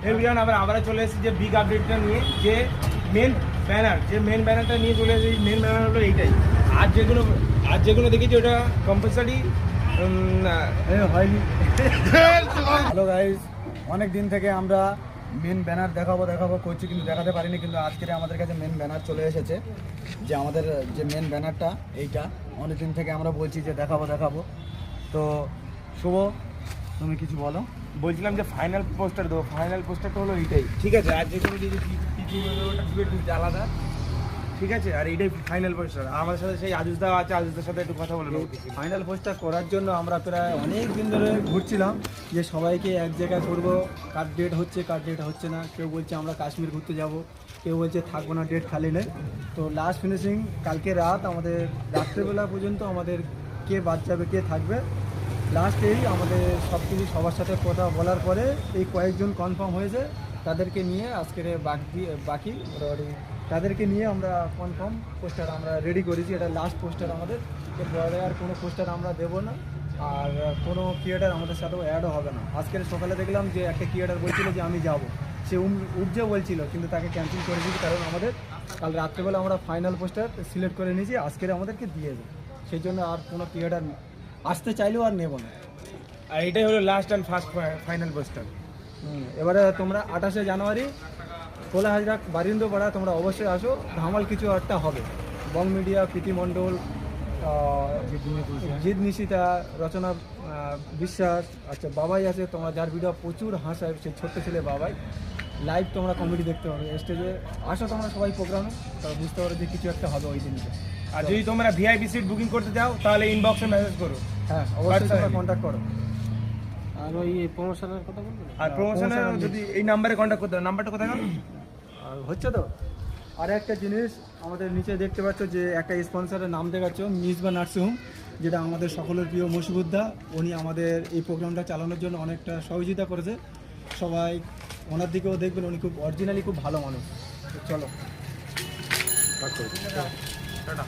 Everyone আবার চলে এসেছি যে বিগ আপডেটটা নিয়ে, যে মেন ব্যানারটা নিয়ে চলে এসেছি। মেন ব্যানার হলো এইটাই। আজ যেগুলো দেখেছি ওটা কম্পালসারি হয়নি। হ্যালো গাইজ, অনেক দিন থেকে আমরা মেন ব্যানার দেখাবো করছি, কিন্তু দেখাতে পারিনি। কিন্তু আজকে আমাদের কাছে মেন ব্যানার চলে এসেছে। যে আমাদের যে মেন ব্যানারটা এইটা অনেক দিন থেকে আমরা বলছি যে দেখাবো। তো শুভ, তুমি কিছু বলো। বলছিলাম যে ফাইনাল পোস্টার দেবো। ফাইনাল পোস্টারটা হলো এইটাই, ঠিক আছে। আর যেগুলো ওটা আলাদা, ঠিক আছে। আর এইটাই ফাইনাল পোস্টার। আমাদের সাথে সেই আজুসদা আছে, আজুসদার সাথে একটু কথা বলে নেবো। ফাইনাল পোস্টটা করার জন্য আমরা প্রায় অনেক দিন ধরে ঘুরছিলাম যে সবাইকে এক জায়গায় করবো, কার ডেট হচ্ছে না। কেউ বলছে আমরা কাশ্মীর ঘুরতে যাব, কেউ বলছে থাকবো না, ডেট খালি নেই। তো লাস্ট ফিনিশিং কালকে রাত, আমাদের রাত্রেবেলা পর্যন্ত আমাদের কে বাদ যাবে কে থাকবে, লাস্টেই আমাদের সব কিছু সবার সাথে কথা বলার পরে এই কয়েকজন কনফার্ম হয়েছে। তাদেরকে নিয়ে আজকের বাকি তাদেরকে নিয়ে আমরা কনফার্ম পোস্টার আমরা রেডি করেছি। এটা লাস্ট পোস্টার আমাদের। এরপরে আর কোনো পোস্টার আমরা দেবো না, আর কোনো ক্রিয়েটার আমাদের সাথেও অ্যাডও হবে না। আজকের সকালে দেখলাম যে একটা ক্রিয়েটার বলছিল যে আমি যাব, সে উঠছে বলছিল, কিন্তু তাকে ক্যান্সেল করে দিয়েছি, কারণ আমাদের কাল রাত্রেবেলা আমরা ফাইনাল পোস্টার সিলেক্ট করে নিয়েছি, আজকের আমাদেরকে দিয়ে দেবো। সেই জন্য আর কোনো ক্রিয়েটার আসতে চাইলেও আর নেব না। আর এটাই হলো last and first final poster. এবারে তোমরা 28শে জানুয়ারি কোলাহাজরা বারিন্দপাড়া তোমরা অবশ্যই আসো। ধামাল কিছু একটা হবে। বং মিডিয়া, প্রীতি মণ্ডল, জিৎ নিশিতা, রচনা বিশ্বাস, আচ্ছা বাবাই আছে, তোমরা যার ভিডিও প্রচুর হাসায়, সেই ছোট্ট ছেলে বাবাই। লাইভ তোমরা কমেডি দেখতে পাবে স্টেজে। আসো তোমরা সবাই প্রোগ্রামে, তারা বুঝতে পারো যে কিছু একটা হবে ওই দিনকে। আর যদি তোমরা ভিআইপি সিট বুকিং করতে চাও তাহলে ইনবক্সে মেসেজ করো। হ্যাঁ, অবশ্যই তোমরা কন্ট্যাক্ট করো। আর ওই প্রমোশনের কথা বলবো। আর প্রমোশনে যদি এই নাম্বারে কন্ট্যাক্ট করতে হবে। নাম্বারটা কোথায় গেল? আর হচ্ছে তো আর একটা জিনিস, আমাদের নিচে দেখতে পাচ্ছ যে একটা স্পন্সরের নাম দেখাচ্ছ, মিসবা নার্সিংহোম, যেটা আমাদের সকলের প্রিয় মসিবুদ্দা। উনি আমাদের এই প্রোগ্রামটা চালানোর জন্য অনেকটা সহযোগিতা করেছে। সবাই ওনার দিকেও দেখবেন, উনি খুব অরিজিনালি খুব ভালো মানুষ। তো চলো টাটা।